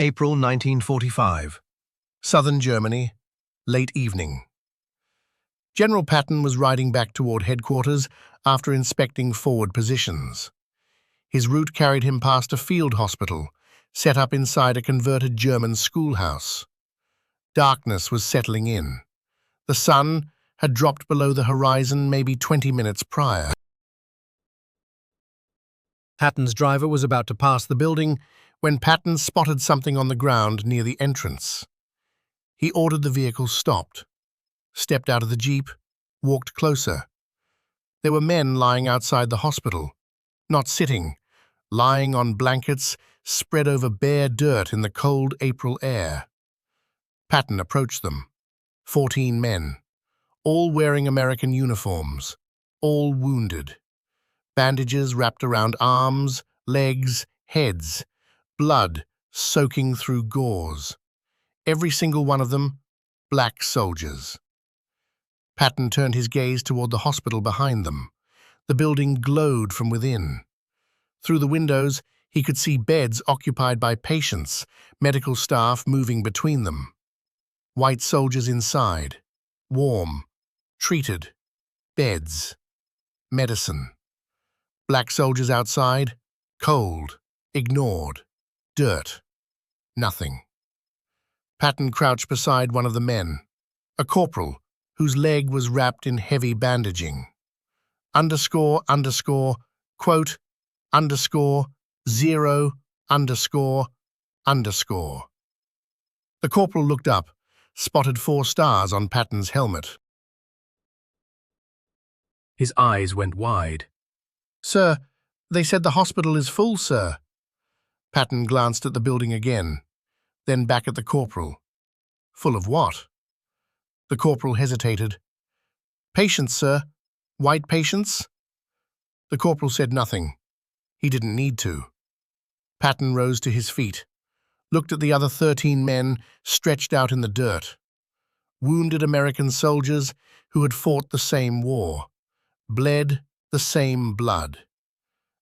April 1945. Southern Germany, late evening. General Patton was riding back toward headquarters after inspecting forward positions. His route carried him past a field hospital, set up inside a converted German schoolhouse. Darkness was settling in. The sun had dropped below the horizon maybe 20 minutes prior. Patton's driver was about to pass the building when Patton spotted something on the ground near the entrance. He ordered the vehicle stopped, stepped out of the jeep, walked closer. There were men lying outside the hospital, not sitting, lying on blankets spread over bare dirt in the cold April air. Patton approached them. 14 men, all wearing American uniforms, all wounded. Bandages wrapped around arms, legs, heads, blood soaking through gauze. Every single one of them, black soldiers. Patton turned his gaze toward the hospital behind them. The building glowed from within. Through the windows, he could see beds occupied by patients, medical staff moving between them. White soldiers inside, warm, treated, beds, medicine. Black soldiers outside, cold, ignored, dirt, nothing. Patton crouched beside one of the men, a corporal whose leg was wrapped in heavy bandaging. Underscore, quote, underscore, 0, underscore, underscore. The corporal looked up, spotted 4 stars on Patton's helmet. His eyes went wide. "Sir, they said the hospital is full, sir." Patton glanced at the building again, then back at the corporal. "Full of what?" The corporal hesitated. "Patients, sir. White patients?" The corporal said nothing. He didn't need to. Patton rose to his feet, looked at the other 13 men stretched out in the dirt. Wounded American soldiers who had fought the same war, bled the same blood.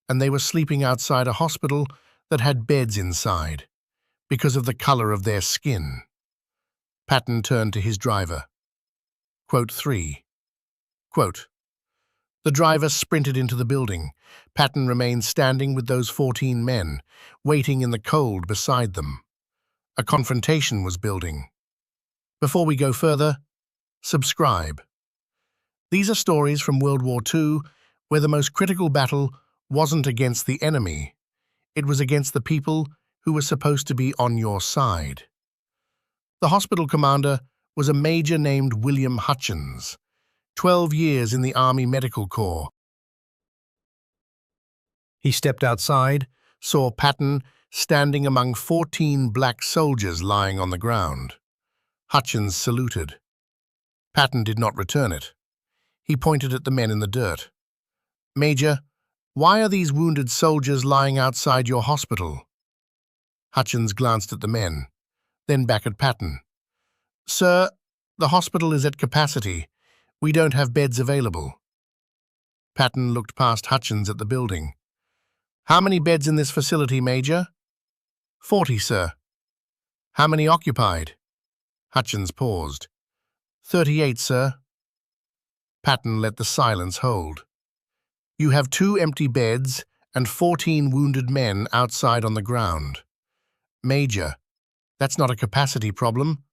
And they were sleeping outside a hospital that had beds inside, because of the color of their skin. Patton turned to his driver. Quote 3. Quote, the driver sprinted into the building. Patton remained standing with those 14 men, waiting in the cold beside them. A confrontation was building. Before we go further, subscribe. These are stories from World War II where the most critical battle wasn't against the enemy. It was against the people who were supposed to be on your side. The hospital commander was a major named William Hutchins, 12 years in the Army Medical Corps. He stepped outside, saw Patton standing among 14 black soldiers lying on the ground. Hutchins saluted. Patton did not return it. He pointed at the men in the dirt. "Major, why are these wounded soldiers lying outside your hospital?" Hutchins glanced at the men, then back at Patton. "Sir, the hospital is at capacity. We don't have beds available." Patton looked past Hutchins at the building. "How many beds in this facility, Major?" 40, sir." "How many occupied?" Hutchins paused. 38, sir." Patton let the silence hold. "You have 2 empty beds and 14 wounded men outside on the ground. Major, that's not a capacity problem.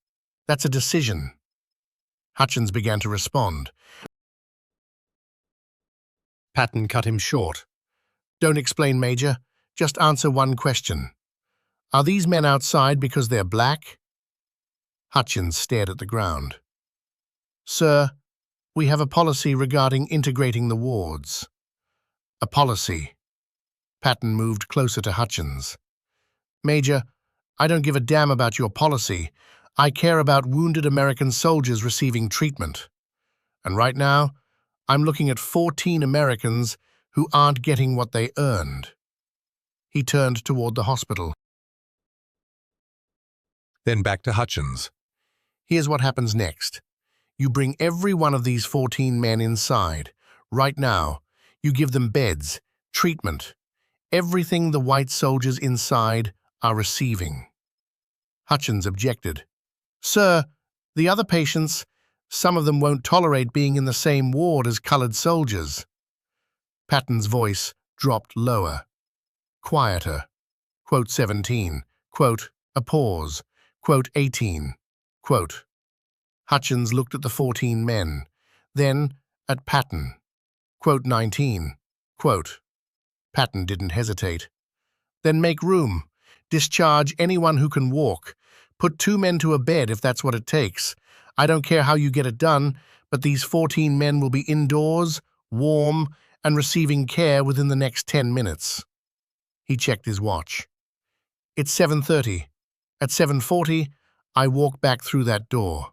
That's a decision." Hutchins began to respond. Patton cut him short. "Don't explain, Major. Just answer one question. Are these men outside because they're black?" Hutchins stared at the ground. "Sir, we have a policy regarding integrating the wards." "A policy." Patton moved closer to Hutchins. "Major, I don't give a damn about your policy. I care about wounded American soldiers receiving treatment. And right now, I'm looking at 14 Americans who aren't getting what they earned." He turned toward the hospital. Then back to Hutchins. "Here's what happens next. You bring every one of these 14 men inside. Right now, you give them beds, treatment, everything the white soldiers inside are receiving. Hutchins objected. "Sir, the other patients, some of them won't tolerate being in the same ward as colored soldiers." Patton's voice dropped lower, quieter. Quote 17. Quote, a pause. Quote 18. Quote. Hutchins looked at the 14 men, then at Patton. Quote 19. Quote. Patton didn't hesitate. "Then make room. Discharge anyone who can walk. Put 2 men to a bed if that's what it takes. I don't care how you get it done, but these 14 men will be indoors, warm, and receiving care within the next 10 minutes. He checked his watch. "It's 7:30. At 7:40, I walk back through that door.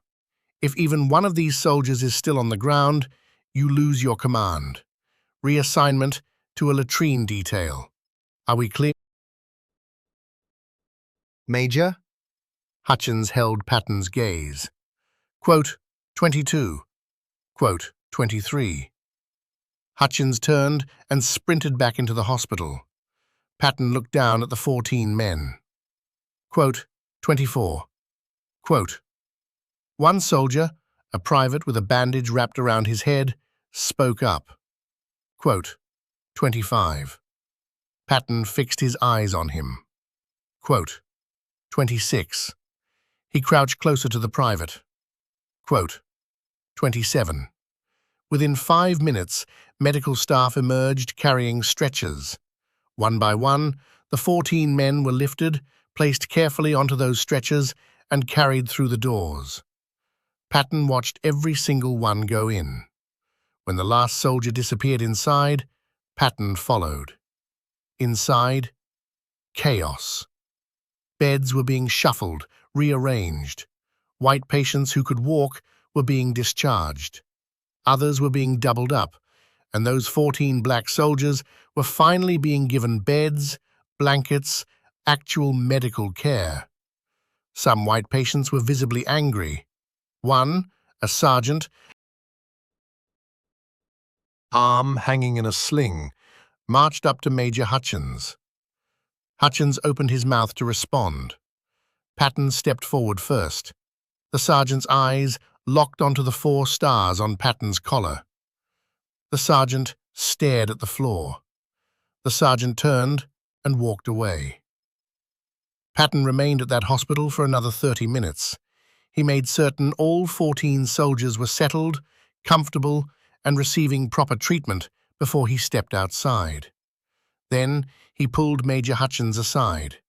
If even one of these soldiers is still on the ground, you lose your command. Reassignment to a latrine detail. Are we clear?" "Major?" Hutchins held Patton's gaze. Quote 22. Quote 23. Hutchins turned and sprinted back into the hospital. Patton looked down at the 14 men. Quote 24. Quote, one soldier, a private with a bandage wrapped around his head, spoke up. Quote 25. Patton fixed his eyes on him. Quote 26. He crouched closer to the private. Quote 27. Within 5 minutes, medical staff emerged carrying stretchers. One by one, the 14 men were lifted, placed carefully onto those stretchers, and carried through the doors. Patton watched every single one go in. When the last soldier disappeared inside, Patton followed. Inside, chaos. Beds were being shuffled, rearranged. White patients who could walk were being discharged. Others were being doubled up, and those 14 black soldiers were finally being given beds, blankets, actual medical care. Some white patients were visibly angry. One, a sergeant, arm hanging in a sling, marched up to Major Hutchins. Hutchins opened his mouth to respond. Patton stepped forward first. The sergeant's eyes locked onto the 4 stars on Patton's collar. The sergeant stared at the floor. The sergeant turned and walked away. Patton remained at that hospital for another 30 minutes. He made certain all 14 soldiers were settled, comfortable, and receiving proper treatment before he stepped outside. Then he pulled Major Hutchins aside.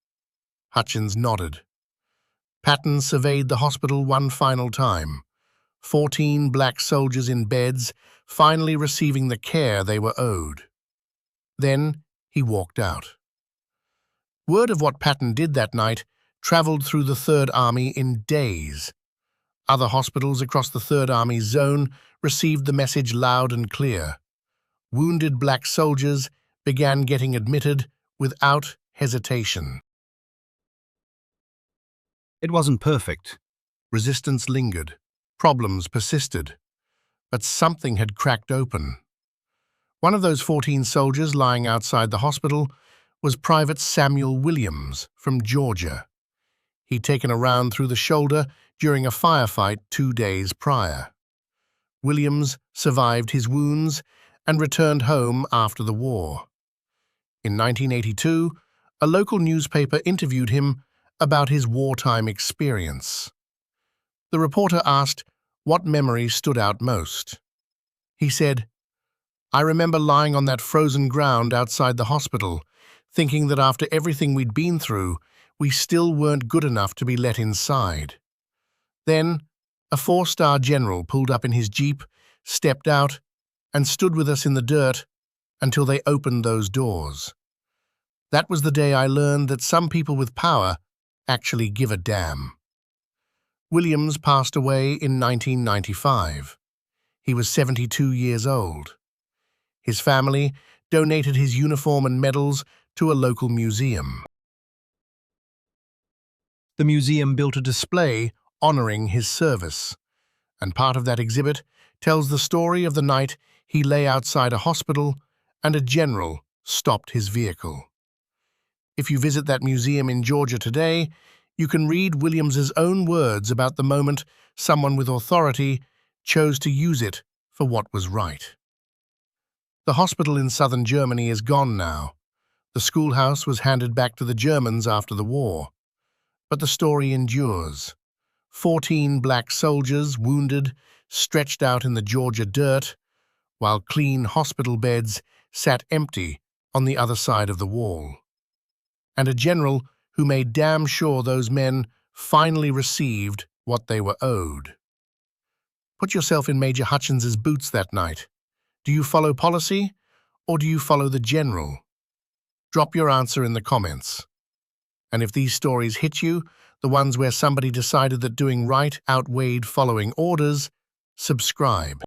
Hutchins nodded. Patton surveyed the hospital one final time. 14 black soldiers in beds, finally receiving the care they were owed. Then he walked out. Word of what Patton did that night traveled through the Third Army in days. Other hospitals across the Third Army's zone received the message loud and clear. Wounded black soldiers began getting admitted without hesitation. It wasn't perfect. Resistance lingered. Problems persisted. But something had cracked open. One of those 14 soldiers lying outside the hospital was Private Samuel Williams from Georgia. He'd taken a round through the shoulder during a firefight 2 days prior. Williams survived his wounds and returned home after the war. In 1982, a local newspaper interviewed him about his wartime experience. The reporter asked what memory stood out most. He said, "I remember lying on that frozen ground outside the hospital, thinking that after everything we'd been through, we still weren't good enough to be let inside. Then, a 4-star general pulled up in his Jeep, stepped out, and stood with us in the dirt until they opened those doors. That was the day I learned that some people with power actually give a damn." Williams passed away in 1995. He was 72 years old. His family donated his uniform and medals to a local museum. The museum built a display honoring his service, and part of that exhibit tells the story of the night he lay outside a hospital and a general stopped his vehicle. If you visit that museum in Georgia today, You can read Williams's own words about the moment someone with authority chose to use it for what was right. The hospital in southern Germany is gone now. The schoolhouse was handed back to the Germans after the war. But the story endures. 14 black soldiers, wounded, stretched out in the Georgia dirt, while clean hospital beds sat empty on the other side of the wall. And a general who made damn sure those men finally received what they were owed. Put yourself in Major Hutchins's boots that night. Do you follow policy, or do you follow the general? Drop your answer in the comments. And if these stories hit you, the ones where somebody decided that doing right outweighed following orders, subscribe.